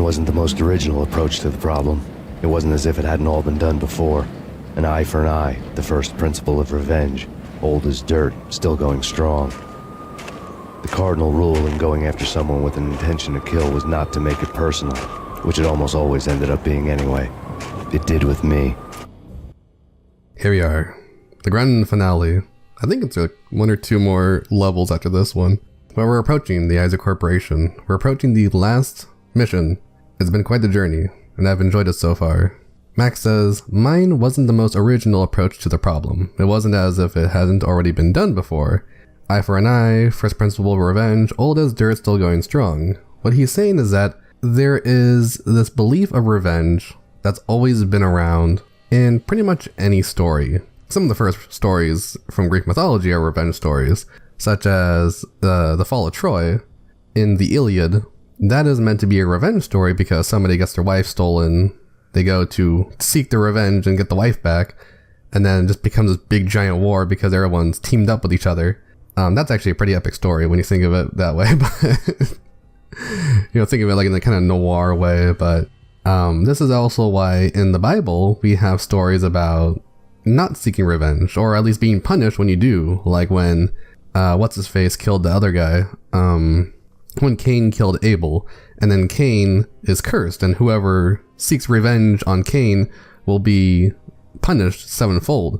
wasn't the most original approach to the problem. It wasn't as if it hadn't all been done before. An eye for an eye, the first principle of revenge. Old as dirt, still going strong. The cardinal rule in going after someone with an intention to kill was not to make it personal, which it almost always ended up being anyway. It did with me. Here we are. The grand finale. I think it's like one or two more levels after this one. But we're approaching the Isaac Corporation. We're approaching the last mission. It's been quite the journey, and I've enjoyed it so far. Max says, mine wasn't the most original approach to the problem. It wasn't as if it hadn't already been done before. Eye for an eye, first principle of revenge, old as dirt, still going strong. What he's saying is that there is this belief of revenge that's always been around in pretty much any story. Some of the first stories from Greek mythology are revenge stories, such as the Fall of Troy in the Iliad. That is meant to be a revenge story because somebody gets their wife stolen. They go to seek their revenge and get the wife back, and then it just becomes this big giant war because everyone's teamed up with each other. That's actually a pretty epic story when you think of it that way, but think of it like in a kind of noir way. But this is also why in the Bible we have stories about not seeking revenge, or at least being punished when you do, like when what's-his-face killed the other guy, when Cain killed Abel, and then Cain is cursed, and whoever seeks revenge on Cain will be punished sevenfold.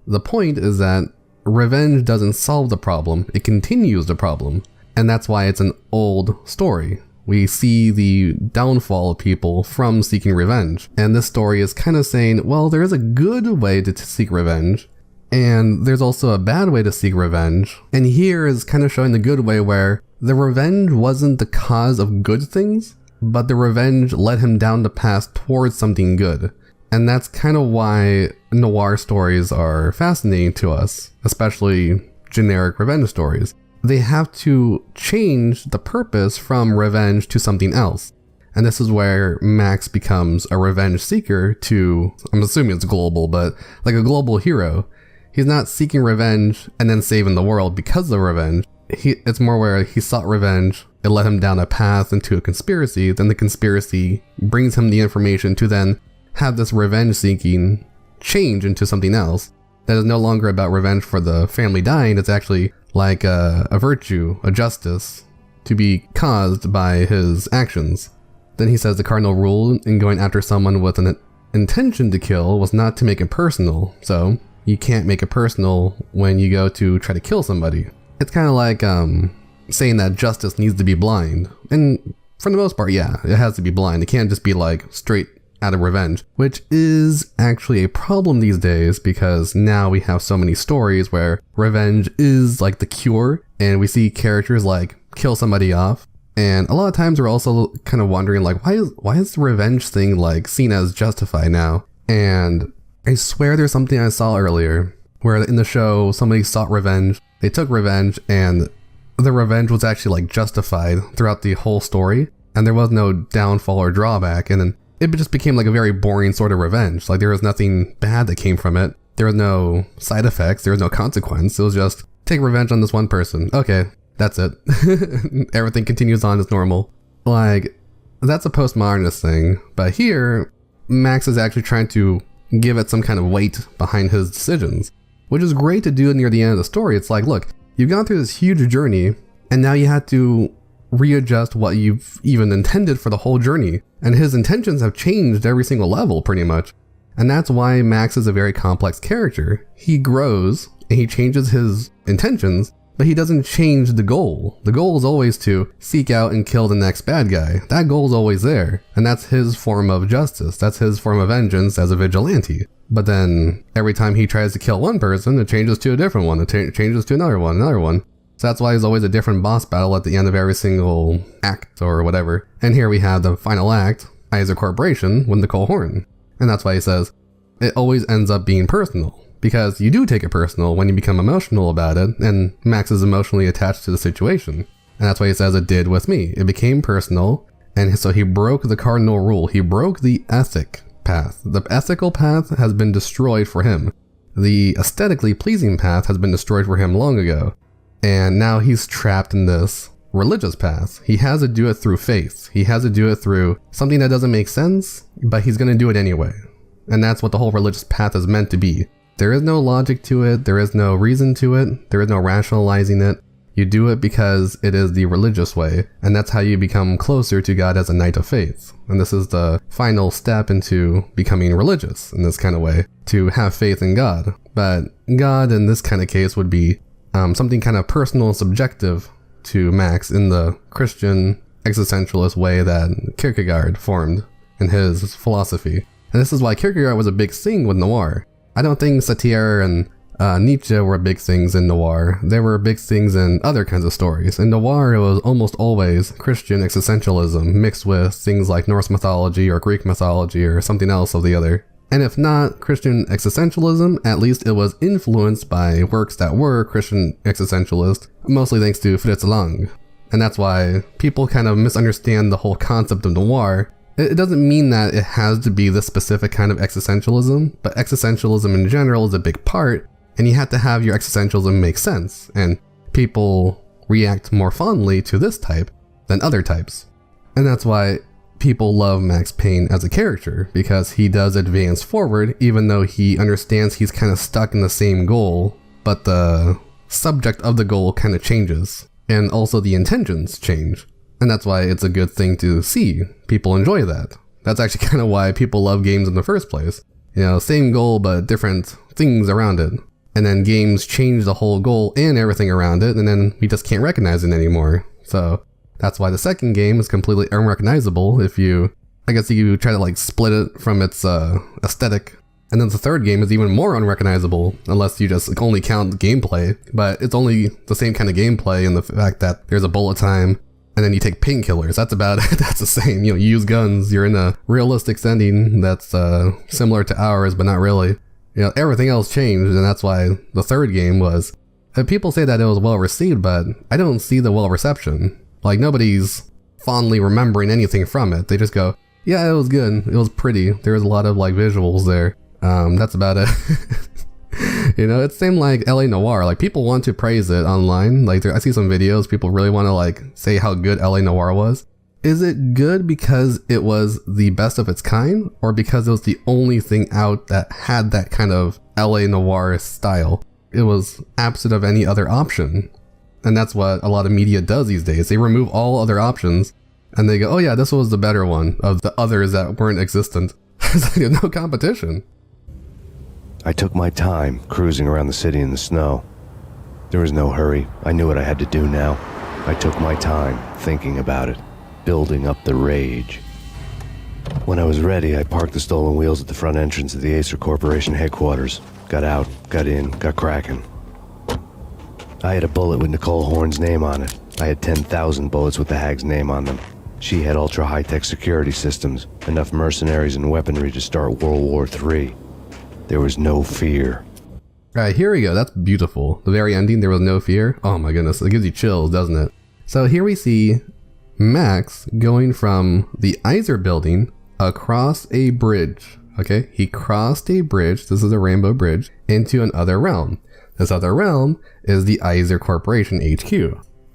The point is that revenge doesn't solve the problem, it continues the problem, and that's why it's an old story. We see the downfall of people from seeking revenge, and this story is kind of saying, well, there is a good way to seek revenge, and there's also a bad way to seek revenge, and here is kind of showing the good way where the revenge wasn't the cause of good things, but the revenge led him down the path towards something good. And that's kind of why noir stories are fascinating to us, especially generic revenge stories. They have to change the purpose from revenge to something else. And this is where Max becomes a revenge seeker to, I'm assuming it's global, but like a global hero. He's not seeking revenge and then saving the world because of revenge. It's more where he sought revenge, it led him down a path into a conspiracy, then the conspiracy brings him the information to then have this revenge seeking change into something else that is no longer about revenge for the family dying. It's actually like a virtue, a justice to be caused by his actions. Then he says the cardinal rule in going after someone with an intention to kill was not to make it personal. So you can't make it personal when you go to try to kill somebody. It's kind of like saying that justice needs to be blind. And for the most part, yeah, it has to be blind. It can't just be like straight out of revenge, which is actually a problem these days because now we have so many stories where revenge is like the cure, and we see characters like kill somebody off. And a lot of times we're also kind of wondering like, why is the revenge thing like seen as justified now? And I swear there's something I saw earlier where in the show somebody sought revenge, they took revenge, and the revenge was actually like justified throughout the whole story, and there was no downfall or drawback, and then it just became like a very boring sort of revenge. Like there was nothing bad that came from it. There was no side effects. There was no consequence. It was just take revenge on this one person. Okay, that's it. Everything continues on as normal. Like that's a postmodernist thing. But here, Max is actually trying to give it some kind of weight behind his decisions, which is great to do near the end of the story. It's like, look, you've gone through this huge journey, and now you had to readjust what you've even intended for the whole journey. And his intentions have changed every single level, pretty much. And that's why Max is a very complex character. He grows, and he changes his intentions, but he doesn't change the goal. The goal is always to seek out and kill the next bad guy. That goal is always there, and that's his form of justice. That's his form of vengeance as a vigilante. But then, every time he tries to kill one person, it changes to a different one. It changes to another one. So that's why there's always a different boss battle at the end of every single act or whatever. And here we have the final act, Isaac Corporation, with Nicole Horn. And that's why he says, it always ends up being personal. Because you do take it personal when you become emotional about it, and Max is emotionally attached to the situation. And that's why he says it did with me. It became personal, and so he broke the cardinal rule. He broke the ethic path. The ethical path has been destroyed for him. The aesthetically pleasing path has been destroyed for him long ago. And now he's trapped in this religious path. He has to do it through faith. He has to do it through something that doesn't make sense, but he's going to do it anyway. And that's what the whole religious path is meant to be. There is no logic to it. There is no reason to it. There is no rationalizing it. You do it because it is the religious way, and that's how you become closer to God as a knight of faith. And this is the final step into becoming religious in this kind of way, to have faith in God. But God in this kind of case would be something kind of personal and subjective to Max in the Christian existentialist way that Kierkegaard formed in his philosophy. And this is why Kierkegaard was a big thing with noir. I don't think satire and Nietzsche were big things in noir. There were big things in other kinds of stories. In noir, it was almost always Christian existentialism mixed with things like Norse mythology or Greek mythology or something else of the other. And if not Christian existentialism, at least it was influenced by works that were Christian existentialist, mostly thanks to Fritz Lang. And that's why people kind of misunderstand the whole concept of noir. It doesn't mean that it has to be this specific kind of existentialism, but existentialism in general is a big part, and you have to have your existentialism make sense, and people react more fondly to this type than other types. And that's why people love Max Payne as a character, because he does advance forward even though he understands he's kind of stuck in the same goal, but the subject of the goal kind of changes, and also the intentions change. And that's why it's a good thing to see. People enjoy that. That's actually kind of why people love games in the first place. You know, same goal but different things around it. And then games change the whole goal and everything around it, and then we just can't recognize it anymore. So that's why the second game is completely unrecognizable if you, I guess you try to like split it from its aesthetic. And then the third game is even more unrecognizable unless you just only count the gameplay. But it's only the same kind of gameplay in the fact that there's a bullet time and then you take painkillers. That's about it. That's the same. You know, you use guns. You're in a realistic setting that's similar to ours, but not really. You know, everything else changed, and that's why the third game was... people say that it was well received, but I don't see the well reception. Like, nobody's fondly remembering anything from it. They just go, yeah, it was good. It was pretty. There was a lot of, like, visuals there. That's about it. You know, it's same like LA Noire. Like, people want to praise it online. Like, I see some videos, people really want to, like, say how good LA Noire was. Is it good because it was the best of its kind, or because it was the only thing out that had that kind of LA Noire style? It was absent of any other option. And that's what a lot of media does these days. They remove all other options, and they go, oh yeah, this was the better one of the others that weren't existent. It's like no competition. I took my time cruising around the city in the snow. There was no hurry. I knew what I had to do now. I took my time thinking about it, building up the rage. When I was ready, I parked the stolen wheels at the front entrance of the Acer Corporation headquarters. Got out, got in, got cracking. I had a bullet with Nicole Horn's name on it. I had 10,000 bullets with the Hag's name on them. She had ultra-high-tech security systems, enough mercenaries and weaponry to start World War III. There was no fear. Alright, here we go. That's beautiful. The very ending, there was no fear. Oh my goodness, it gives you chills, doesn't it? So here we see Max going from the Iser building across a bridge. Okay, he crossed a bridge, this is a rainbow bridge, into another realm. This other realm is the Iser Corporation HQ.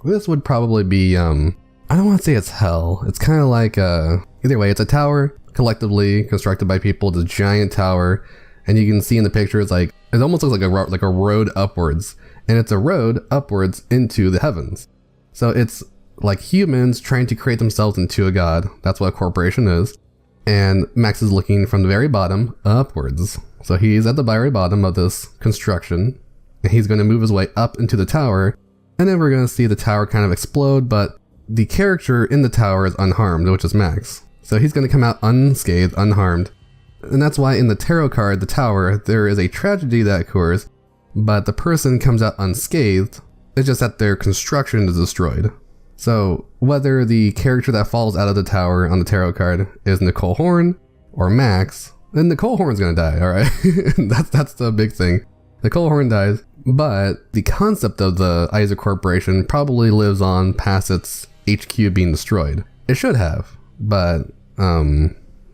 This would probably be, I don't want to say it's hell. It's kind of like, either way, it's a tower collectively constructed by people. It's a giant tower, and you can see in the pictures, like, it almost looks like a road upwards, and it's a road upwards into the heavens. So it's like humans trying to create themselves into a god. That's what a corporation is. And Max is looking from the very bottom upwards. So he's at the very bottom of this construction, and he's going to move his way up into the tower, and then we're going to see the tower kind of explode, but the character in the tower is unharmed, which is Max. So he's going to come out unscathed, unharmed. And that's why in the tarot card, the tower, there is a tragedy that occurs, but the person comes out unscathed. It's just that their construction is destroyed. So whether the character that falls out of the tower on the tarot card is Nicole Horn or Max, then Nicole Horn's gonna die, alright? That's the big thing. Nicole Horn dies, but the concept of the Iser Corporation probably lives on past its HQ being destroyed. It should have, but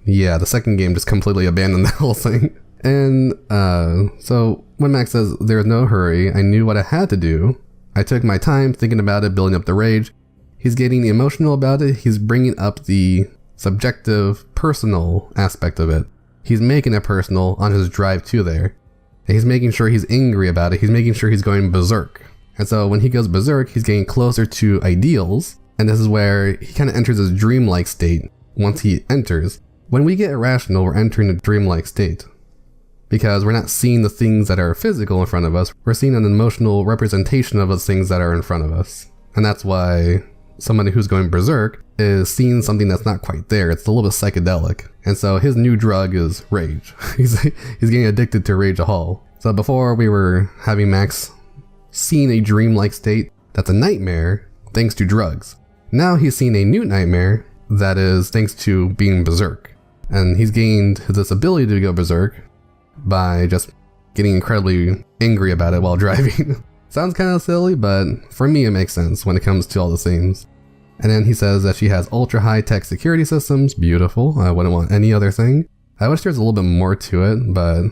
yeah, the second game just completely abandoned the whole thing. And so when Max says there's no hurry, I knew what I had to do. I took my time thinking about it, building up the rage. He's getting emotional about it. He's bringing up the subjective, personal aspect of it. He's making it personal on his drive to there. And he's making sure he's angry about it. He's making sure he's going berserk. And so when he goes berserk, he's getting closer to ideals. And this is where he kind of enters his dreamlike state once he enters. When we get irrational, we're entering a dreamlike state. Because we're not seeing the things that are physical in front of us. We're seeing an emotional representation of those things that are in front of us. And that's why somebody who's going berserk is seeing something that's not quite there. It's a little bit psychedelic. And so his new drug is rage. He's getting addicted to rage hall. So before we were having Max seeing a dreamlike state that's a nightmare thanks to drugs. Now he's seeing a new nightmare that is thanks to being berserk. And he's gained this ability to go berserk by just getting incredibly angry about it while driving. Sounds kind of silly, but for me it makes sense when it comes to all the themes. And then he says that she has ultra high-tech security systems. Beautiful. I wouldn't want any other thing. I wish there's a little bit more to it, but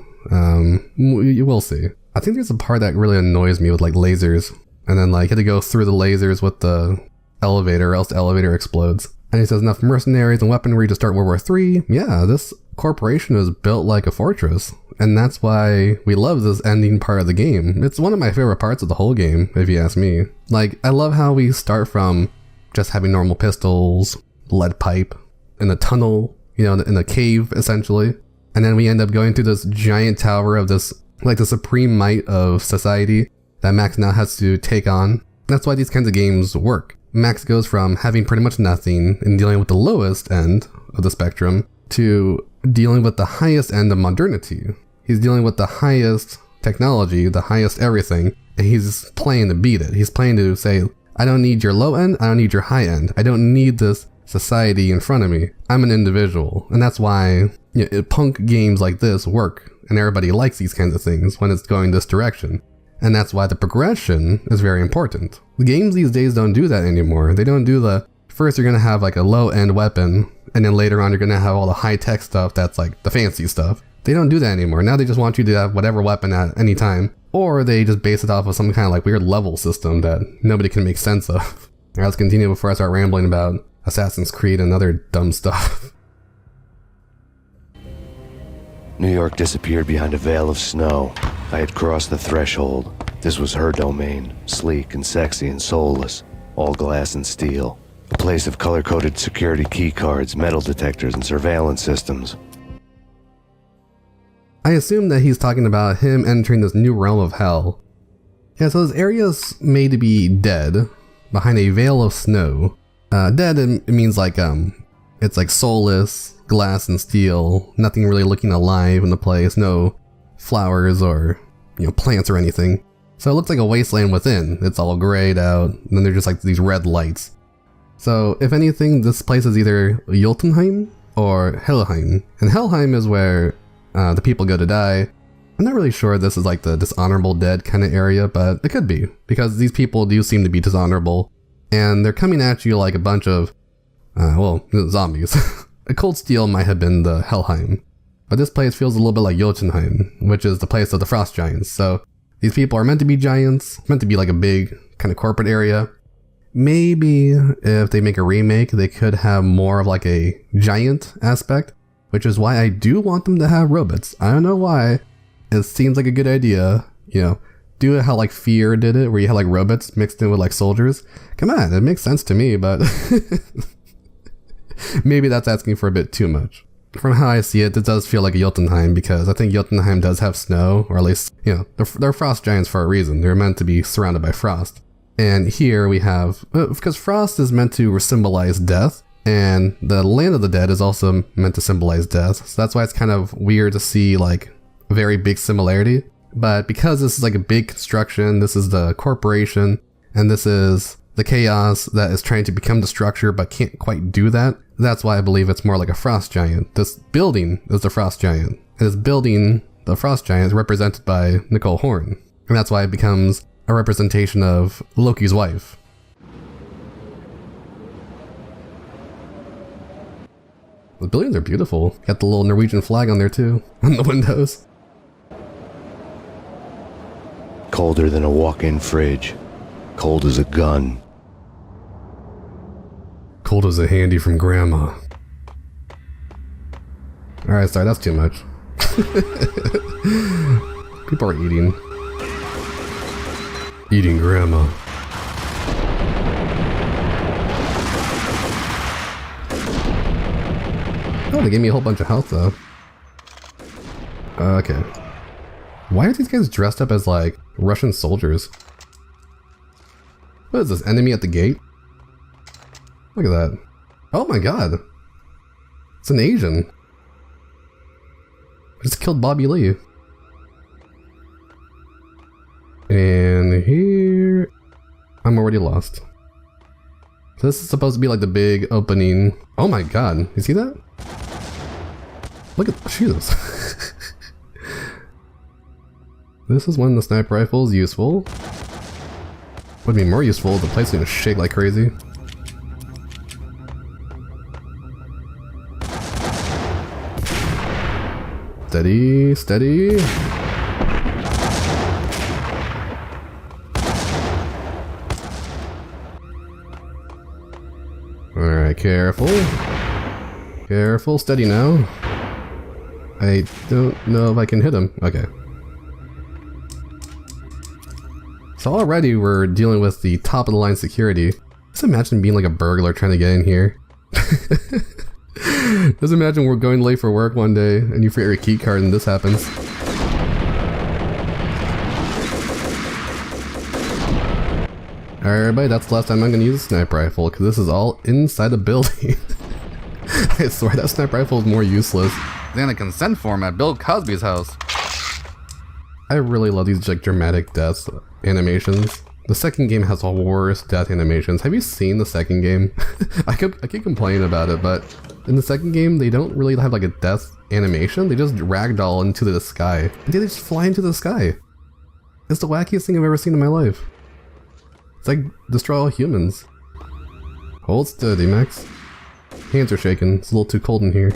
you will see. I think there's a part that really annoys me with like lasers. And then like you had to go through the lasers with the elevator or else the elevator explodes. And he says enough mercenaries and weaponry to start World War III. Yeah, this corporation is built like a fortress. And that's why we love this ending part of the game. It's one of my favorite parts of the whole game, if you ask me. Like, I love how we start from just having normal pistols, lead pipe, in a tunnel, you know, in a cave, essentially. And then we end up going through this giant tower of this, like the supreme might of society that Max now has to take on. That's why these kinds of games work. Max goes from having pretty much nothing and dealing with the lowest end of the spectrum to dealing with the highest end of modernity. He's dealing with the highest technology, the highest everything, and he's playing to beat it. He's playing to say, I don't need your low end, I don't need your high end. I don't need this society in front of me. I'm an individual. And that's why punk games like this work, and everybody likes these kinds of things when it's going this direction. And that's why the progression is very important. The games these days don't do that anymore. They don't do the, first you're going to have like a low end weapon, and then later on you're going to have all the high tech stuff that's like the fancy stuff. They don't do that anymore. Now they just want you to have whatever weapon at any time, or they just base it off of some kind of like weird level system that nobody can make sense of. All right, let's continue before I start rambling about Assassin's Creed and other dumb stuff. New York disappeared behind a veil of snow. I had crossed the threshold. This was her domain, sleek and sexy and soulless, all glass and steel. A place of color-coded security key cards, metal detectors, and surveillance systems. I assume that he's talking about him entering this new realm of hell. Yeah, so this area's made to be dead, behind a veil of snow. Dead, it means like, it's like soulless, glass and steel, nothing really looking alive in the place, no flowers or, plants or anything. So it looks like a wasteland within. It's all grayed out, and then there's just like these red lights. So if anything, this place is either Jotunheim or Helheim. And Helheim is where the people go to die. I'm not really sure this is like the dishonorable dead kind of area, but it could be, because these people do seem to be dishonorable, and they're coming at you like a bunch of, zombies. A Cold Steel might have been the Helheim, but this place feels a little bit like Jotunheim, which is the place of the Frost Giants. So these people are meant to be giants, meant to be like a big kind of corporate area. Maybe if they make a remake, they could have more of like a giant aspect, which is why I do want them to have robots. I don't know why. It seems like a good idea, do it how like Fear did it, where you had like robots mixed in with like soldiers. Come on, it makes sense to me, but maybe that's asking for a bit too much. From how I see it, it does feel like a Jotunheim, because I think Jotunheim does have snow, or at least, they're frost giants for a reason. They're meant to be surrounded by frost. And here we have, because frost is meant to symbolize death, and the land of the dead is also meant to symbolize death. So that's why it's kind of weird to see like a very big similarity. But because this is like a big construction, this is the corporation, and this is the chaos that is trying to become the structure but can't quite do that. That's why I believe it's more like a frost giant. This building is the frost giant. And this building, the frost giant, is represented by Nicole Horn. And that's why it becomes a representation of Loki's wife. The buildings are beautiful. Got the little Norwegian flag on there too, on the windows. Colder than a walk-in fridge. Cold as a gun. Cold as a handy from grandma. Alright, sorry, that's too much. People are eating. Eating grandma. Oh, they gave me a whole bunch of health though. Okay. Why are these guys dressed up as like Russian soldiers? What is this, enemy at the gate? Look at that. Oh my god. It's an Asian. I just killed Bobby Lee. And here... I'm already lost. So this is supposed to be like the big opening. Oh my god, you see that? Look at... Jesus. This is when the sniper rifle is useful. Would be more useful if the place didn't shake like crazy. Steady, steady. Alright, careful. Careful, steady now. I don't know if I can hit him. Okay. So already we're dealing with the top of the line security. Just imagine being like a burglar trying to get in here. Just imagine we're going late for work one day and you forget your key card and this happens. Alright everybody, that's the last time I'm going to use a sniper rifle because this is all inside the building. I swear that sniper rifle is more useless than a consent form at Bill Cosby's house. I really love these like dramatic death animations. The second game has the worst death animations. Have you seen the second game? I keep complaining about it, but in the second game they don't really have like a death animation. They just ragdoll into the sky. They just fly into the sky. It's the wackiest thing I've ever seen in my life. It's like destroy all humans. Hold steady, Max. Hands are shaking. It's a little too cold in here.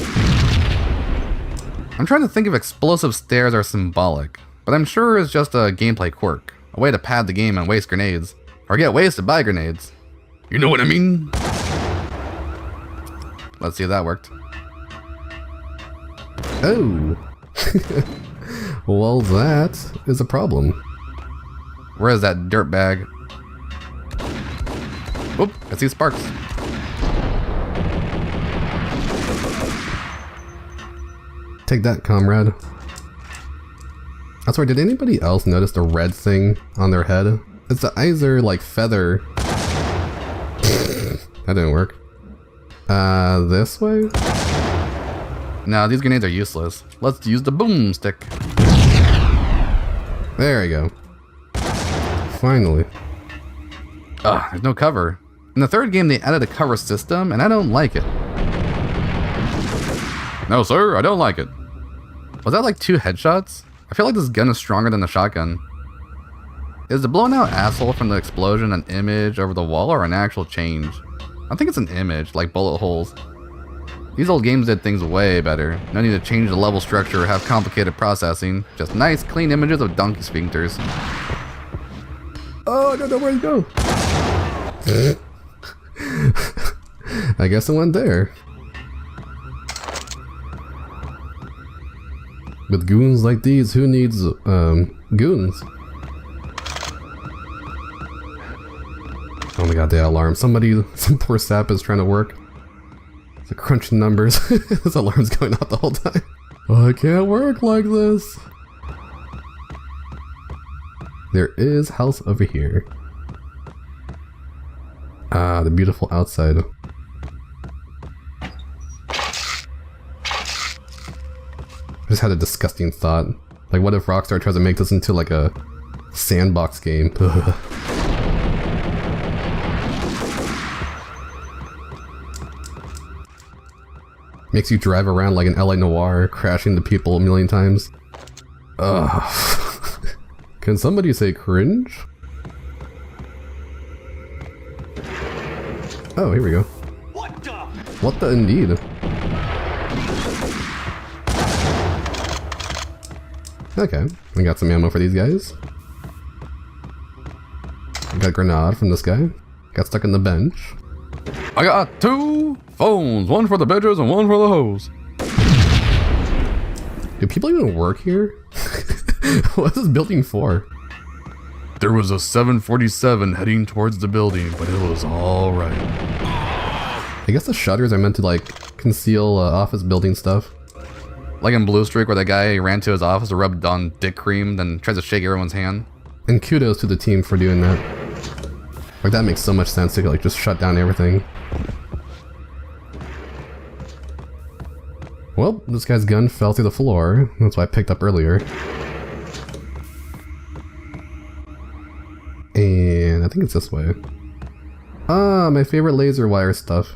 I'm trying to think if explosive stairs are symbolic, but I'm sure it's just a gameplay quirk. A way to pad the game and waste grenades. Or get wasted by grenades. You know what I mean? Let's see if that worked. Oh! Well, that is a problem. Where is that dirtbag? Oop, I see sparks. Take that, comrade. That's right, did anybody else notice the red thing on their head? It's the Iser, like, feather. That didn't work. This way? No, these grenades are useless. Let's use the boomstick. There we go. Finally. Ugh, there's no cover. In the third game, they added a cover system, and I don't like it. No, sir, I don't like it. Was that like 2 headshots? I feel like this gun is stronger than the shotgun. Is the blown out asshole from the explosion an image over the wall or an actual change? I think it's an image, like bullet holes. These old games did things way better. No need to change the level structure or have complicated processing. Just nice, clean images of donkey sphincters. Oh, I don't know where to go. I guess it went there. With goons like these, who needs, goons? Oh my god, the alarm. Some poor sap is trying to work. It's crunching numbers. This alarm's going off the whole time. Oh, I can't work like this. There is house over here. Ah, the beautiful outside. I just had a disgusting thought. Like, what if Rockstar tries to make this into like a sandbox game? Makes you drive around like an LA Noire, crashing into people a million times. Ugh. Can somebody say cringe? Oh, here we go. What the indeed? Okay, we got some ammo for these guys. Got a grenade from this guy. Got stuck in the bench. I got 2 phones, one for the bitches and one for the hoes. Do people even work here? What is this building for? There was a 747 heading towards the building, but it was all right. I guess the shutters are meant to like conceal office building stuff. Like in Blue Streak where that guy ran to his office to rub on dick cream, then tries to shake everyone's hand. And kudos to the team for doing that. Like that makes so much sense to like just shut down everything. Well, this guy's gun fell through the floor. That's what I picked up earlier. And I think it's this way. Ah, my favorite laser wire stuff.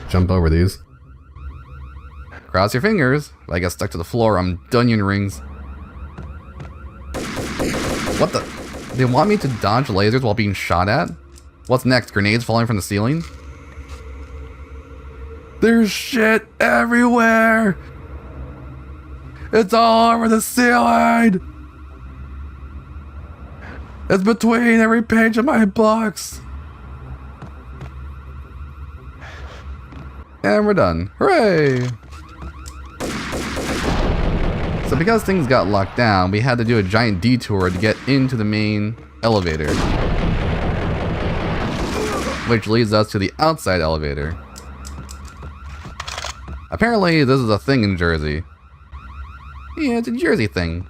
Jump over these. Cross your fingers. If I get stuck to the floor, I'm Dunyan rings. What the? They want me to dodge lasers while being shot at? What's next? Grenades falling from the ceiling? There's shit everywhere! It's all over the ceiling! It's between every page of my books! And we're done. Hooray! So because things got locked down, we had to do a giant detour to get into the main elevator. Which leads us to the outside elevator. Apparently, this is a thing in Jersey. Yeah, it's a Jersey thing.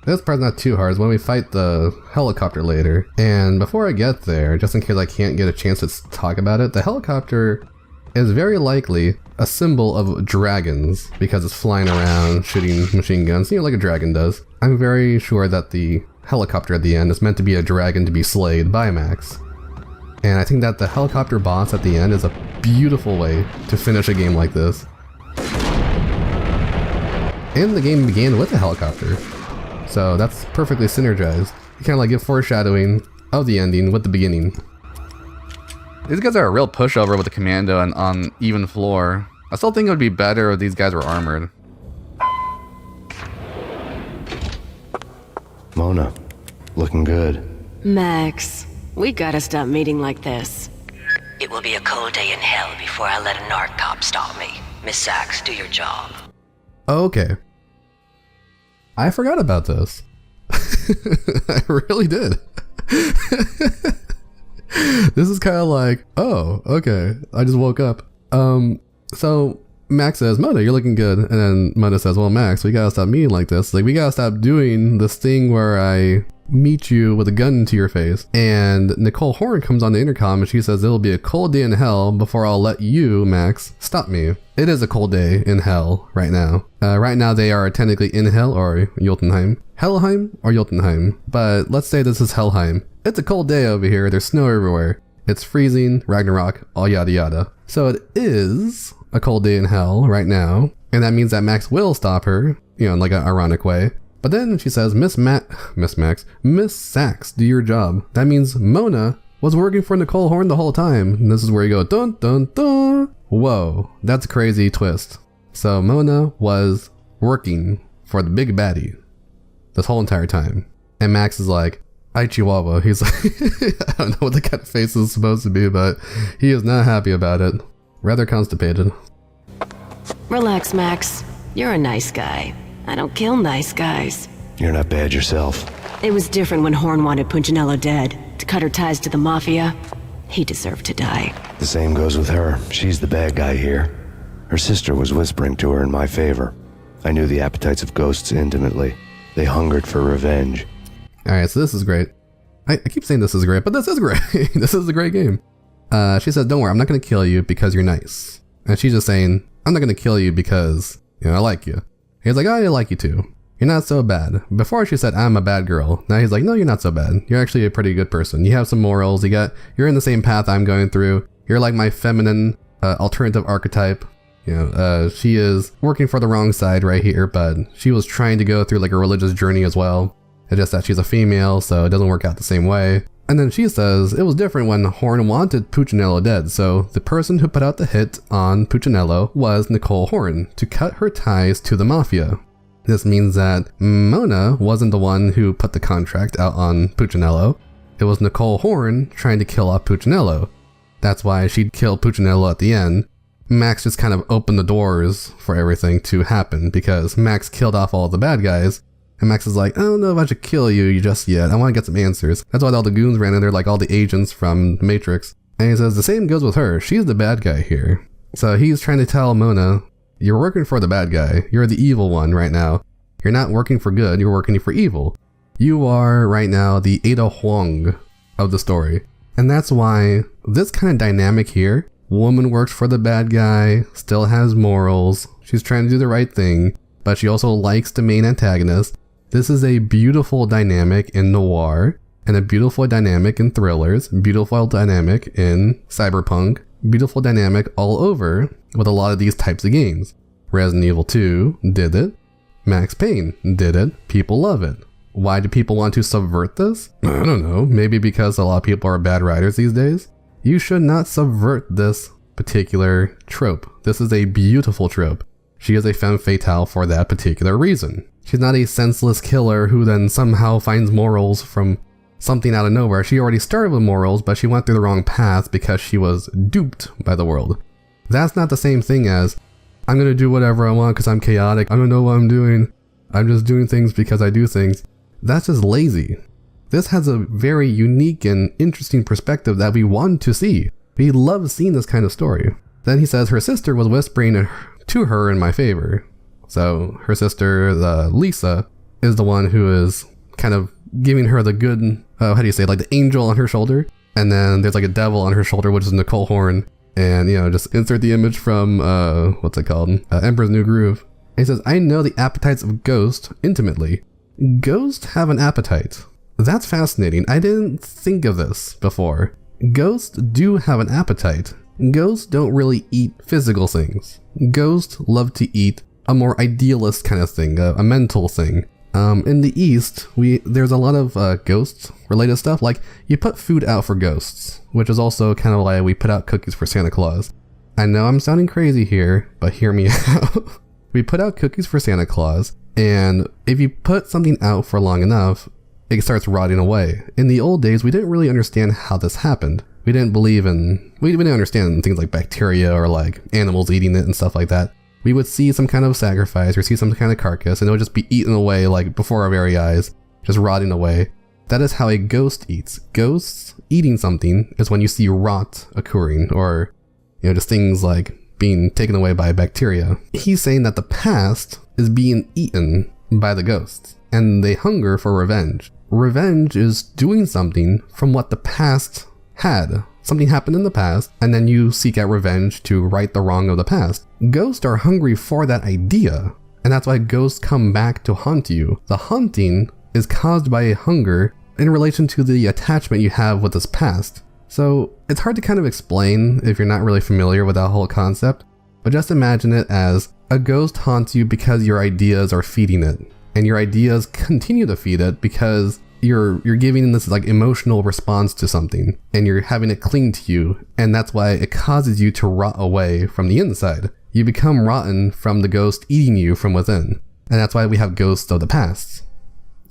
This part's not too hard. It's when we fight the helicopter later. And before I get there, just in case I can't get a chance to talk about it, the helicopter is very likely a symbol of dragons because it's flying around shooting machine guns, you know, like a dragon does. I'm very sure that the helicopter at the end is meant to be a dragon to be slayed by Max. And I think that the helicopter boss at the end is a beautiful way to finish a game like this. And the game began with a helicopter. So that's perfectly synergized. You kind of like give foreshadowing of the ending with the beginning. These guys are a real pushover with the commando and on even floor. I still think it would be better if these guys were armored. Mona, looking good. Max, we gotta stop meeting like this. It will be a cold day in hell before I let a narc cop stop me. Miss Sachs, do your job. Okay. I forgot about this. I really did. This is kind of like, oh, okay. I just woke up. So Max says, Mona, you're looking good. And then Mona says, well, Max, we gotta stop meeting like this. Like, we gotta stop doing this thing where I meet you with a gun to your face. And Nicole Horn comes on the intercom and she says, it'll be a cold day in hell before I'll let you, Max, stop me. It is a cold day in hell right now. Right now they are technically in hell or Jotunheim. Helheim or Jotunheim. But let's say this is Helheim. It's a cold day over here. There's snow everywhere. It's freezing, Ragnarok, all yada yada. So it is a cold day in hell right now. And that means that Max will stop her, you know, in like an ironic way. But then she says, Miss Sachs, do your job. That means Mona was working for Nicole Horn the whole time. And this is where you go, dun dun dun. Whoa, that's a crazy twist. So Mona was working for the big baddie this whole entire time. And Max is like, I Chihuahua. He's like, I don't know what the kind of face is supposed to be, but he is not happy about it. Rather constipated. Relax, Max. You're a nice guy. I don't kill nice guys. You're not bad yourself. It was different when Horn wanted Punchinello dead, to cut her ties to the Mafia. He deserved to die. The same goes with her. She's the bad guy here. Her sister was whispering to her in my favor. I knew the appetites of ghosts intimately. They hungered for revenge. Alright, so this is great. I keep saying this is great, but this is great. This is a great game. She says, don't worry, I'm not going to kill you because you're nice. And she's just saying, I'm not going to kill you because, you know, I like you. He's like, oh, I like you too. You're not so bad. Before she said, I'm a bad girl. Now he's like, no, you're not so bad. You're actually a pretty good person. You have some morals. You're in the same path I'm going through. You're like my feminine alternative archetype. You know, she is working for the wrong side right here, but she was trying to go through like a religious journey as well. It's just that she's a female, so it doesn't work out the same way. And then she says, it was different when Horn wanted Punchinello dead, so the person who put out the hit on Punchinello was Nicole Horn, to cut her ties to the Mafia. This means that Mona wasn't the one who put the contract out on Puccinello. It was Nicole Horn trying to kill off Puccinello. That's why she'd kill Puccinello at the end. Max just kind of opened the doors for everything to happen because Max killed off all the bad guys. And Max is like, I don't know if I should kill you just yet. I want to get some answers. That's why all the goons ran in there, like all the agents from the Matrix. And he says the same goes with her. She's the bad guy here. So he's trying to tell Mona, you're working for the bad guy. You're the evil one right now. You're not working for good. You're working for evil. You are right now the Ada Huang of the story. And that's why this kind of dynamic here, woman works for the bad guy, still has morals. She's trying to do the right thing, but she also likes the main antagonist. This is a beautiful dynamic in noir, and a beautiful dynamic in thrillers, beautiful dynamic in cyberpunk, beautiful dynamic all over with a lot of these types of games. Resident Evil 2 did it. Max Payne did it. People love it. Why do people want to subvert this? I don't know. Maybe because a lot of people are bad writers these days. You should not subvert this particular trope. This is a beautiful trope. She is a femme fatale for that particular reason. She's not a senseless killer who then somehow finds morals from something out of nowhere. She already started with morals, but she went through the wrong path because she was duped by the world. That's not the same thing as, I'm gonna do whatever I want because I'm chaotic. I don't know what I'm doing. I'm just doing things because I do things. That's just lazy. This has a very unique and interesting perspective that we want to see. We love seeing this kind of story. Then he says her sister was whispering to her in my favor. So her sister, Lisa, is the one who is kind of giving her the good, how do you say, like the angel on her shoulder. And then there's like a devil on her shoulder, which is Nicole Horn. And, you know, just insert the image from, what's it called? Emperor's New Groove. And he says, I know the appetites of ghosts intimately. Ghosts have an appetite. That's fascinating. I didn't think of this before. Ghosts do have an appetite. Ghosts don't really eat physical things. Ghosts love to eat a more idealist kind of thing, a mental thing. In the East, there's a lot of ghosts related stuff. Like, you put food out for ghosts, which is also kind of like we put out cookies for Santa Claus. I know I'm sounding crazy here, but hear me out. We put out cookies for Santa Claus, and if you put something out for long enough, it starts rotting away. In the old days, we didn't really understand how this happened. We didn't understand things like bacteria or like animals eating it and stuff like that. We would see some kind of sacrifice or see some kind of carcass, and it would just be eaten away like before our very eyes, just rotting away. That is how a ghost eats. Ghosts eating something is when you see rot occurring, or, you know, just things like being taken away by bacteria. He's saying that the past is being eaten by the ghosts, and they hunger for revenge. Revenge is doing something from what the past had. Something happened in the past, and then you seek out revenge to right the wrong of the past. Ghosts are hungry for that idea, and that's why ghosts come back to haunt you. The haunting is caused by a hunger in relation to the attachment you have with this past. So it's hard to kind of explain if you're not really familiar with that whole concept, but just imagine it as a ghost haunts you because your ideas are feeding it, and your ideas continue to feed it because you're giving this like emotional response to something, and you're having it cling to you, and that's why it causes you to rot away from the inside. You become rotten from the ghost eating you from within, and that's why we have ghosts of the past.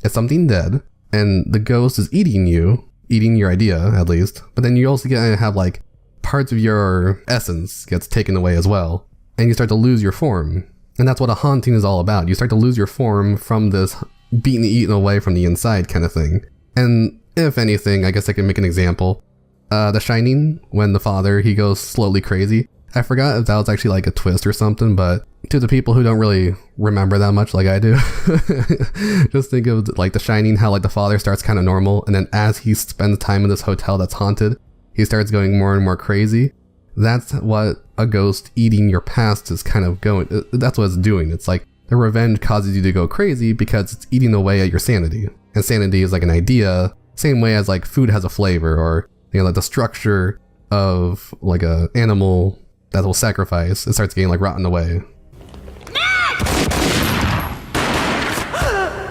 It's something dead, and the ghost is eating you, eating your idea at least, but then you also get to have like parts of your essence gets taken away as well, and you start to lose your form. And that's what a haunting is all about. You start to lose your form from this being eaten away from the inside kind of thing. And if anything, I guess I can make an example. The Shining, when the father, he goes slowly crazy. I forgot if that was actually like a twist or something, but to the people who don't really remember that much like I do, just think of like The Shining, how like the father starts kind of normal, and then as he spends time in this hotel that's haunted, he starts going more and more crazy. That's what a ghost eating your past is kind of going, that's what it's doing. It's like the revenge causes you to go crazy because it's eating away at your sanity. And sanity is like an idea, same way as like food has a flavor, or, you know, like the structure of like a animal that will sacrifice, it starts getting like rotten away.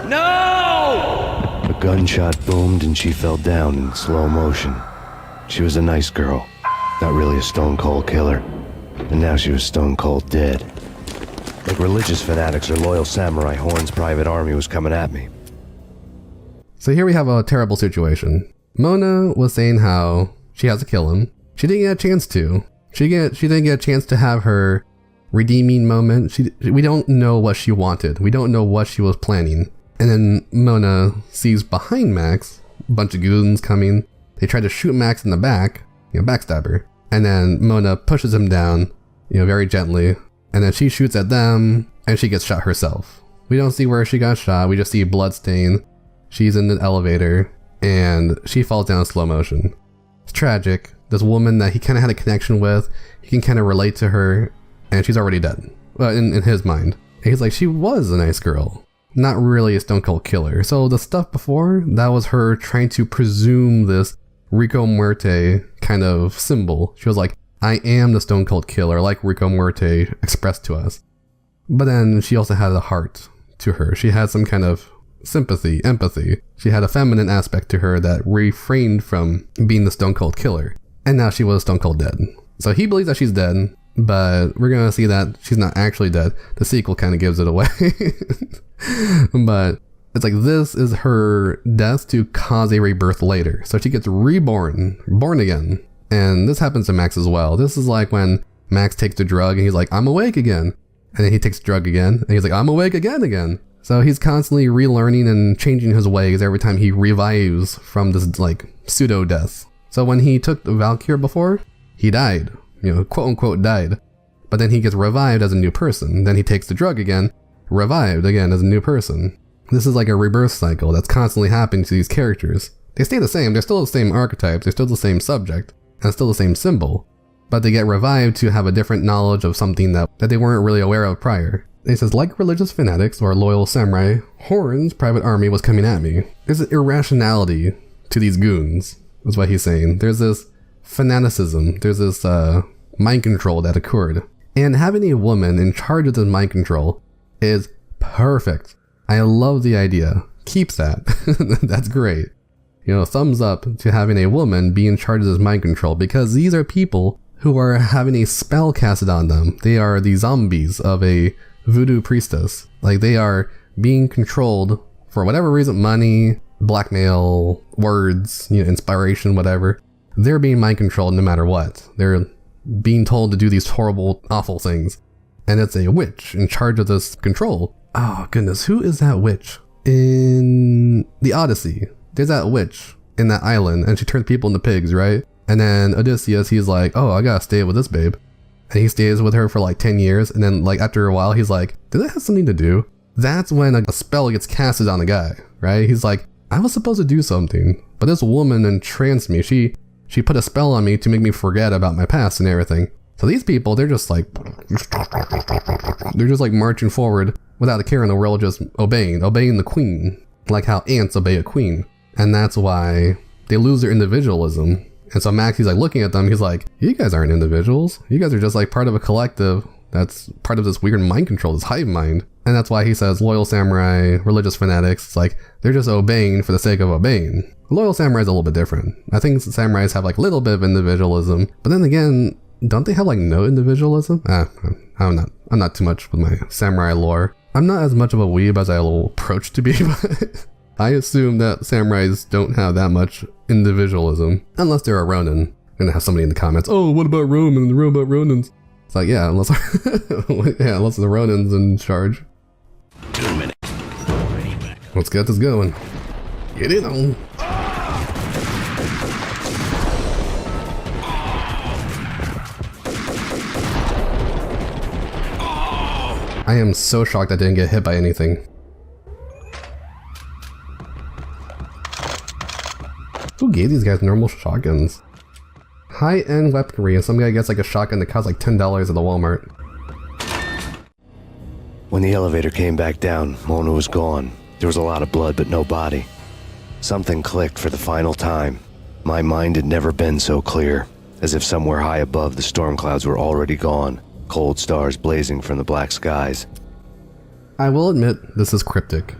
No! A gunshot boomed and she fell down in slow motion. She was a nice girl, not really a stone cold killer, and now she was stone cold dead. Like religious fanatics or loyal samurai, Horn's private army was coming at me. So here we have a terrible situation. Mona was saying how she has to kill him. She didn't get a chance to. She didn't get a chance to have her redeeming moment. We don't know what she wanted. We don't know what she was planning. And then Mona sees behind Max a bunch of goons coming. They try to shoot Max in the back, backstab her. And then Mona pushes him down, very gently. And then she shoots at them, and she gets shot herself. We don't see where she got shot. We just see blood stain. She's in the elevator, and she falls down in slow motion. It's tragic. This woman that he kind of had a connection with, he can kind of relate to her, and she's already dead. Well, in his mind. And he's like, she was a nice girl. Not really a stone cold killer. So the stuff before, that was her trying to presume this Rico Muerte kind of symbol. She was like, I am the stone cold killer, like Rico Muerte expressed to us. But then she also had a heart to her. She had some kind of sympathy, empathy. She had a feminine aspect to her that refrained from being the stone cold killer. And now she was stone cold dead. So he believes that she's dead, but we're gonna see that she's not actually dead. The sequel kind of gives it away. But it's like, this is her death to cause a rebirth later. So she gets reborn, born again. And this happens to Max as well. This is like when Max takes the drug and he's like, I'm awake again. And then he takes the drug again and he's like, I'm awake again. So he's constantly relearning and changing his ways every time he revives from this like pseudo death. So when he took the Valkyr before, he died, quote unquote died. But then he gets revived as a new person. Then he takes the drug again, revived again as a new person. This is like a rebirth cycle that's constantly happening to these characters. They stay the same. They're still the same archetypes. They're still the same subject. And still the same symbol, but they get revived to have a different knowledge of something that they weren't really aware of prior. And he says, like religious fanatics or loyal samurai, Horn's private army was coming at me. There's an irrationality to these goons, is what he's saying. There's this fanaticism, there's this mind control that occurred. And having a woman in charge of this mind control is perfect. I love the idea. Keep that. That's great. Thumbs up to having a woman be in charge of this mind control, because these are people who are having a spell casted on them. They are the zombies of a voodoo priestess. Like, they are being controlled for whatever reason, money, blackmail, words, inspiration, whatever. They're being mind controlled no matter what. They're being told to do these horrible, awful things. And it's a witch in charge of this control. Oh goodness, who is that witch? In the Odyssey, there's that witch in that island, and she turns people into pigs, right? And then Odysseus, he's like, oh, I gotta stay with this babe. And he stays with her for like 10 years, and then like after a while, he's like, did that have something to do? That's when a spell gets casted on the guy, right? He's like, I was supposed to do something, but this woman entranced me. She put a spell on me to make me forget about my past and everything. So these people, they're just like marching forward without a care in the world, just obeying the queen, like how ants obey a queen. And that's why they lose their individualism. And so Max, he's like looking at them, he's like, you guys aren't individuals. You guys are just like part of a collective that's part of this weird mind control, this hive mind. And that's why he says loyal samurai, religious fanatics, it's like they're just obeying for the sake of obeying. Loyal samurai is a little bit different. I think samurais have like a little bit of individualism, but then again, don't they have like no individualism? I'm not too much with my samurai lore. I'm not as much of a weeb as I will approach to be, but I assume that samurais don't have that much individualism, unless they're a Ronin. I'm gonna have somebody in the comments, oh, what about Romans? What about Ronins? It's like, yeah, unless the Ronin's in charge. 2 minutes. Let's get this going. Get in on. I am so shocked I didn't get hit by anything. Who gave these guys normal shotguns? High-end weaponry, and some guy gets like a shotgun that costs like $10 at the Walmart. When the elevator came back down, Mona was gone. There was a lot of blood, but no body. Something clicked for the final time. My mind had never been so clear, as if somewhere high above the storm clouds were already gone, cold stars blazing from the black skies. I will admit, this is cryptic.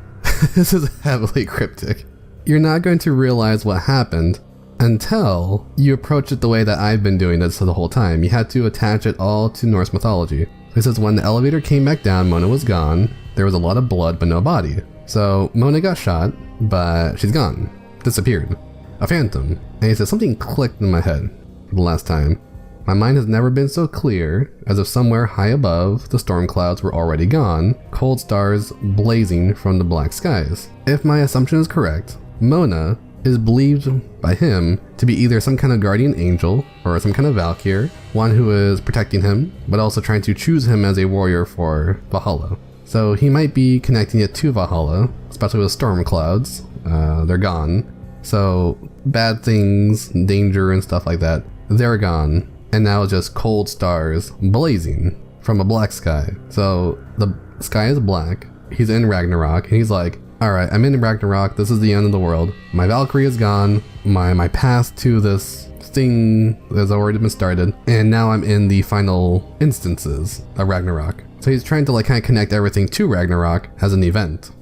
This is heavily cryptic. You're not going to realize what happened until you approach it the way that I've been doing this the whole time. You had to attach it all to Norse mythology. He says when the elevator came back down, Mona was gone. There was a lot of blood, but no body. So Mona got shot, but she's gone. Disappeared. A phantom. And he says something clicked in my head the last time. My mind has never been so clear, as if somewhere high above, the storm clouds were already gone, cold stars blazing from the black skies. If my assumption is correct, Mona is believed by him to be either some kind of guardian angel or some kind of Valkyr, one who is protecting him, but also trying to choose him as a warrior for Valhalla. So he might be connecting it to Valhalla, especially with storm clouds. They're gone. So bad things, danger and stuff like that, they're gone. And now it's just cold stars blazing from a black sky. So the sky is black. He's in Ragnarok and he's like, alright, I'm in Ragnarok. This is the end of the world. My Valkyrie is gone. My path to this thing has already been started. And now I'm in the final instances of Ragnarok. So he's trying to like kind of connect everything to Ragnarok as an event. So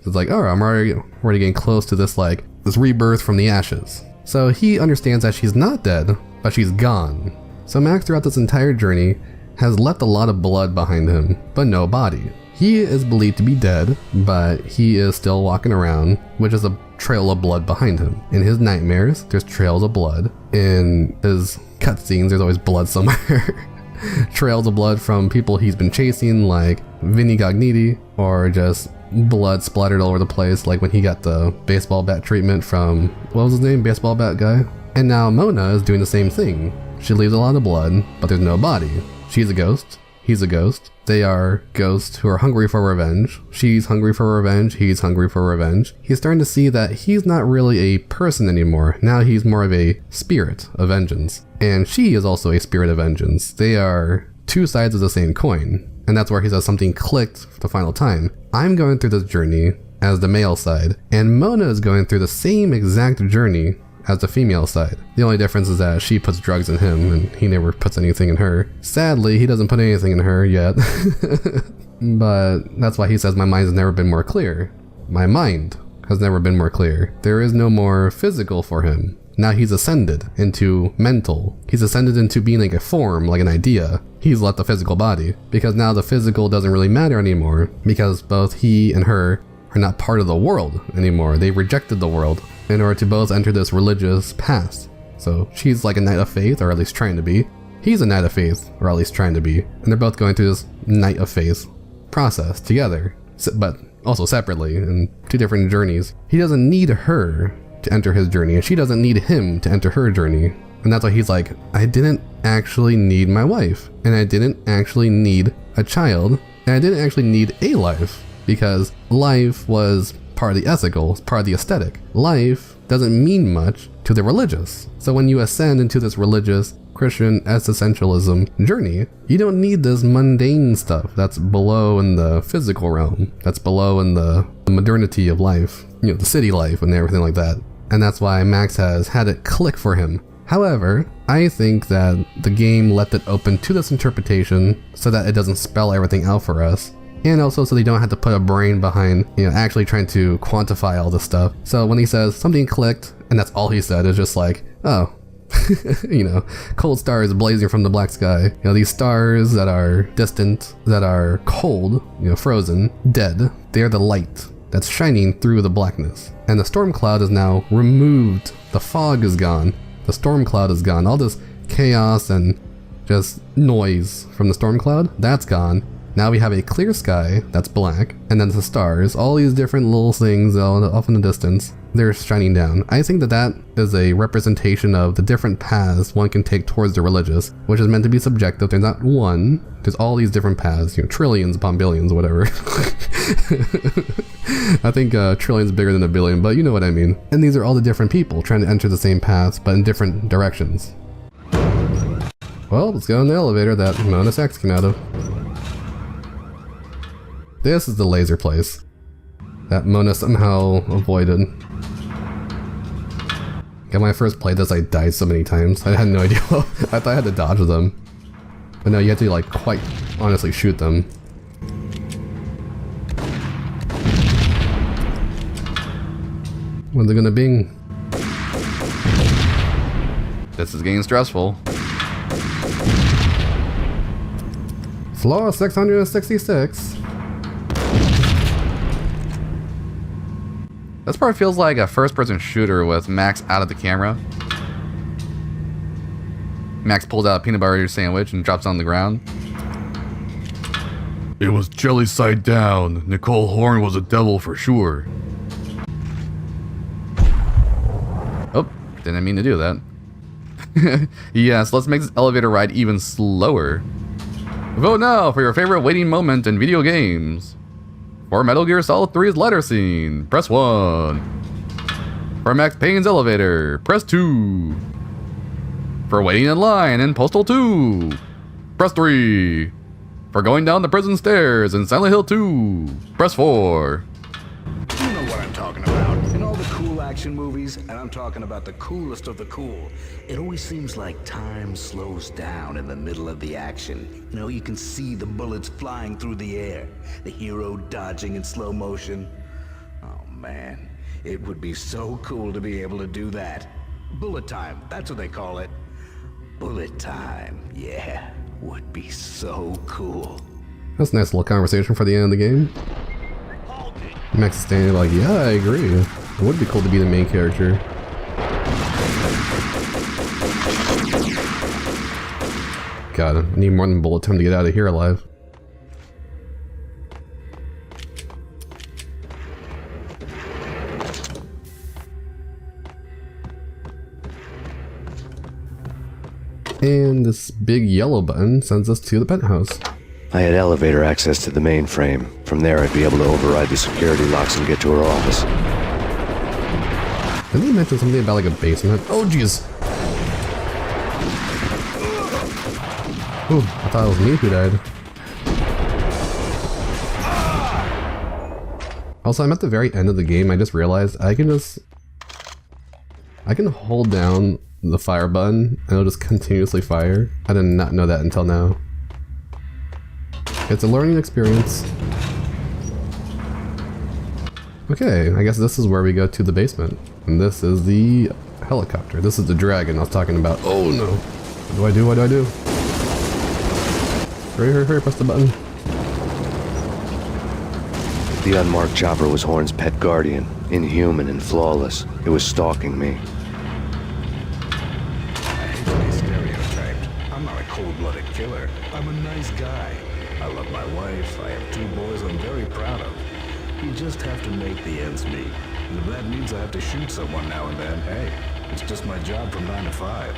it's like, oh, I'm already getting close to this like this rebirth from the ashes. So he understands that she's not dead, but she's gone. So Max throughout this entire journey has left a lot of blood behind him, but no body. He is believed to be dead, but he is still walking around, which is a trail of blood behind him. In his nightmares, there's trails of blood. In his cutscenes, there's always blood somewhere. Trails of blood from people he's been chasing, like Vinny Gognitti, or just blood splattered all over the place, like when he got the baseball bat treatment from, what was his name, baseball bat guy? And now Mona is doing the same thing. She leaves a lot of blood, but there's no body. She's a ghost. He's a ghost. They are ghosts who are hungry for revenge. She's hungry for revenge. He's hungry for revenge. He's starting to see that he's not really a person anymore. Now he's more of a spirit of vengeance. And she is also a spirit of vengeance. They are two sides of the same coin. And that's where he says something clicked for the final time. I'm going through this journey as the male side, and Mona is going through the same exact journey as the female side. The only difference is that she puts drugs in him and he never puts anything in her. Sadly, he doesn't put anything in her yet. But that's why he says my mind has never been more clear. My mind has never been more clear. There is no more physical for him. Now he's ascended into mental. He's ascended into being like a form, like an idea. He's left the physical body because now the physical doesn't really matter anymore because both he and her are not part of the world anymore. They rejected the world in order to both enter this religious path. So she's like a knight of faith, or at least trying to be. He's a knight of faith, or at least trying to be. And they're both going through this knight of faith process together, but also separately in two different journeys. He doesn't need her to enter his journey, and she doesn't need him to enter her journey. And that's why he's like, I didn't actually need my wife, and I didn't actually need a child, and I didn't actually need a life, because life was part of the ethical, part of the aesthetic. Life doesn't mean much to the religious. So when you ascend into this religious Christian existentialism journey, you don't need this mundane stuff that's below in the physical realm, that's below in the modernity of life, you know, the city life and everything like that. And that's why Max has had it click for him. However, I think that the game left it open to this interpretation so that it doesn't spell everything out for us. And also so they don't have to put a brain behind, you know, actually trying to quantify all this stuff. So when he says something clicked, and that's all he said, is just like, oh, you know, cold stars blazing from the black sky. You know, these stars that are distant, that are cold, you know, frozen, dead, they're the light that's shining through the blackness. And the storm cloud is now removed. The fog is gone. The storm cloud is gone. All this chaos and just noise from the storm cloud, that's gone. Now we have a clear sky that's black, and then the stars, all these different little things off in the distance, they're shining down. I think that that is a representation of the different paths one can take towards the religious, which is meant to be subjective. There's not one, there's all these different paths, you know, trillions upon billions, whatever. I think trillions bigger than a billion, but you know what I mean. And these are all the different people trying to enter the same paths, but in different directions. Well, let's go in the elevator that Mona Sax came out of. This is the laser place that Mona somehow avoided. When I first played this, I died so many times. I had no idea. I thought I had to dodge them. But no, you have to like quite honestly shoot them. When's it gonna bing? This is getting stressful. Floor 666. This part feels like a first-person shooter with Max out of the camera. Max pulls out a peanut butter sandwich and drops it on the ground. It was jelly side down. Nicole Horn was a devil for sure. Oh, didn't mean to do that. Yes, let's make this elevator ride even slower. Vote now for your favorite waiting moment in video games. For Metal Gear Solid 3's ladder scene, press 1. For Max Payne's elevator, press 2. For waiting in line in Postal 2, press 3. For going down the prison stairs in Silent Hill 2, press 4. You know what I'm talking about. In all the cool action movies, and I'm talking about the coolest of the cool, it always seems like time slows down in the middle of the action. You know, you can see the bullets flying through the air, the hero dodging in slow motion. Oh man, it would be so cool to be able to do that. Bullet time, that's what they call it. Bullet time, yeah, would be so cool. That's a nice little conversation for the end of the game. Max is standing like, yeah, I agree. It would be cool to be the main character. God, I need more than bullet time to get out of here alive. And this big yellow button sends us to the penthouse. I had elevator access to the mainframe. From there, I'd be able to override the security locks and get to her office. Didn't he mention something about like a basement? Oh jeez! Ooh, I thought it was me who died. Also, I'm at the very end of the game. I just realized I can hold down the fire button and it'll just continuously fire. I did not know that until now. It's a learning experience. Okay, I guess this is where we go to the basement. And this is the helicopter. This is the dragon I was talking about. Oh no. What do I do? What do I do? Hurry, hurry, hurry, press the button. The unmarked chopper was Horn's pet guardian, inhuman and flawless. It was stalking me. I hate to be stereotyped. I'm not a cold-blooded killer. I'm a nice guy. I love my wife. I have 2 boys I'm very proud of. You just have to make the ends meet. And if that means I have to shoot someone now and then, hey, it's just my job from 9 to 5.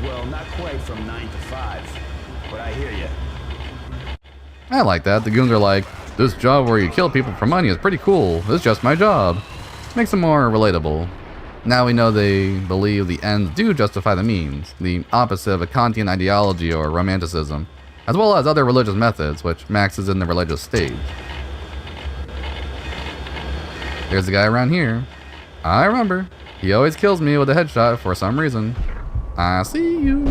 Well, not quite from 9 to 5, but I hear you. I like that. The goons are like, this job where you kill people for money is pretty cool. It's just my job. Makes them more relatable. Now we know they believe the ends do justify the means, the opposite of a Kantian ideology or romanticism, as well as other religious methods, which Max is in the religious stage. There's a guy around here. I remember. He always kills me with a headshot for some reason. I see you.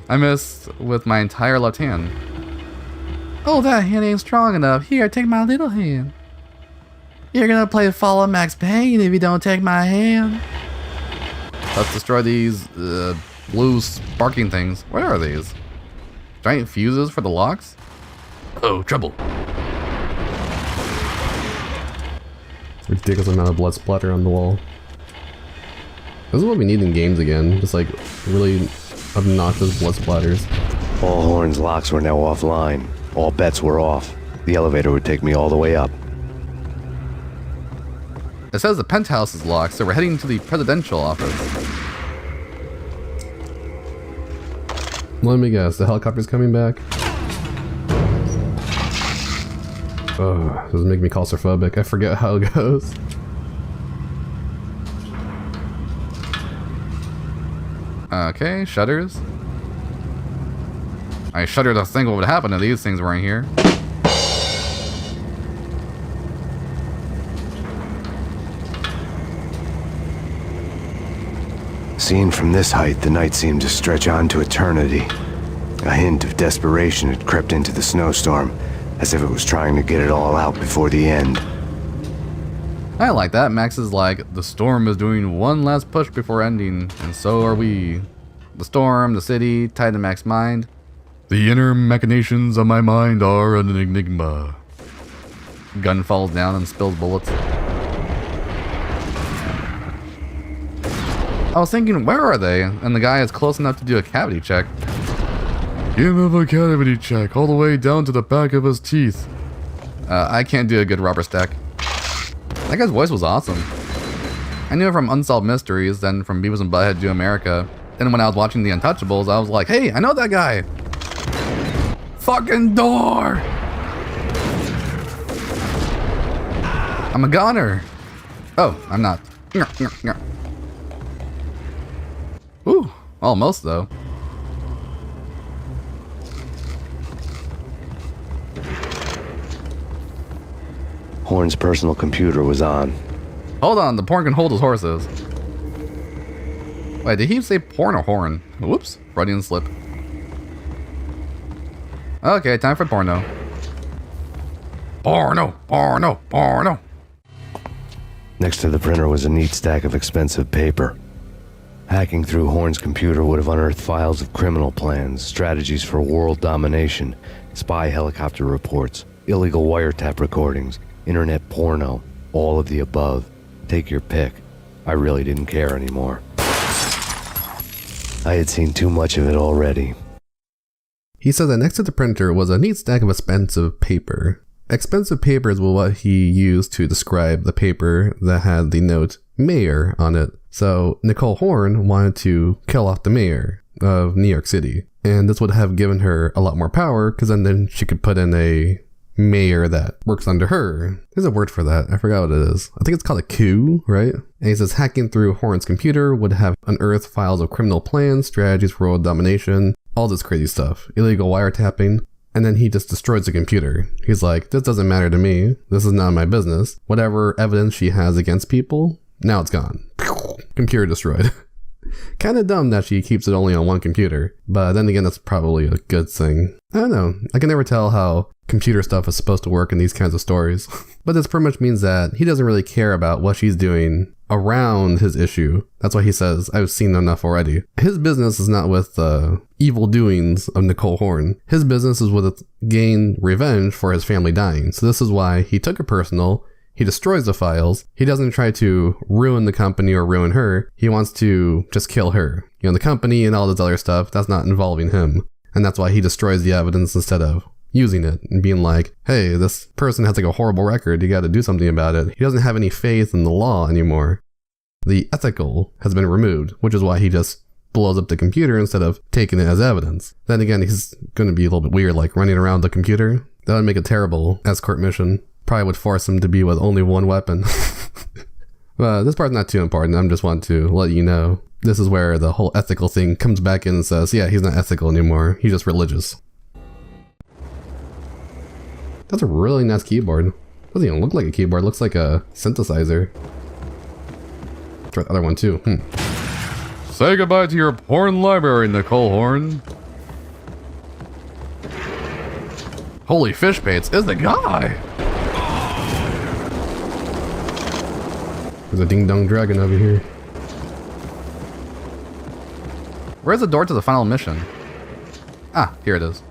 I missed with my entire left hand. Oh, that hand ain't strong enough. Here, take my little hand. You're gonna play Follow Max Payne if you don't take my hand. Let's destroy these blue sparking things. What are these? Giant fuses for the locks? Oh, trouble. Ridiculous amount of blood splatter on the wall. This is what we need in games again. Just like really obnoxious blood splatters. All Horn's locks were now offline. All bets were off. The elevator would take me all the way up. It says the penthouse is locked, so we're heading to the presidential office. Let me guess, the helicopter's coming back? Oh, this is making me claustrophobic. I forget how it goes. Okay, shutters. I shudder to think what would happen if these things weren't here. Seen from this height, the night seemed to stretch on to eternity. A hint of desperation had crept into the snowstorm, as if it was trying to get it all out before the end. I like that. Max is like, the storm is doing one last push before ending, and so are we. The storm, the city, tied to Max's mind. The inner machinations of my mind are an enigma. Gun falls down and spills bullets. I was thinking, where are they? And the guy is close enough to do a cavity check. Give him a cavity check all the way down to the back of his teeth. I can't do a good Robert Stack. That guy's voice was awesome. I knew it from Unsolved Mysteries, then from Beavis and Butthead Do America. Then when I was watching The Untouchables, I was like, hey, I know that guy. Fucking door! I'm a goner. Oh, I'm not. Ooh, almost though. Horn's personal computer was on. Hold on, the porn can hold his horses. Wait, did he say porn or horn? Whoops, Freudian slip. Okay, time for porno. Porno, porno, porno. Next to the printer was a neat stack of expensive paper. Hacking through Horn's computer would have unearthed files of criminal plans, strategies for world domination, spy helicopter reports, illegal wiretap recordings, internet porno, all of the above. Take your pick. I really didn't care anymore. I had seen too much of it already. He said that next to the printer was a neat stack of expensive paper. Expensive papers were what he used to describe the paper that had the note mayor on it. So Nicole Horn wanted to kill off the mayor of New York City. And this would have given her a lot more power, because then she could put in a mayor that works under her. There's a word for that. I forgot what it is. I think it's called a coup, right? And he says hacking through Horn's computer would have unearthed files of criminal plans, strategies for world domination, all this crazy stuff, illegal wiretapping. And then he just destroys the computer. He's like, this doesn't matter to me. This is not my business. Whatever evidence she has against people, now it's gone. Computer destroyed. Kind of dumb that she keeps it only on one computer, but then again, that's probably a good thing. I don't know. I can never tell how computer stuff is supposed to work in these kinds of stories. But this pretty much means that he doesn't really care about what she's doing around his issue. That's why he says, I've seen enough already. His business is not with the evil doings of Nicole Horn. His business is with gain revenge for his family dying. So this is why he took it personal. He destroys the files. He doesn't try to ruin the company or ruin her. He wants to just kill her. You know, the company and all this other stuff, that's not involving him. And that's why he destroys the evidence instead of using it and being like, hey, this person has like a horrible record. You got to do something about it. He doesn't have any faith in the law anymore. The ethical has been removed, which is why he just blows up the computer instead of taking it as evidence. Then again, he's going to be a little bit weird, like running around the computer. That would make a terrible escort mission. Probably would force him to be with only one weapon. But this part's not too important. I'm just want to let you know. This is where the whole ethical thing comes back in and says, yeah, he's not ethical anymore. He's just religious. That's a really nice keyboard. Doesn't even look like a keyboard. It looks like a synthesizer. Try the other one too. Say goodbye to your porn library, Nicole Horn. Holy fish baits is the guy. There's a ding-dong dragon over here. Where's the door to the final mission? Ah, here it is.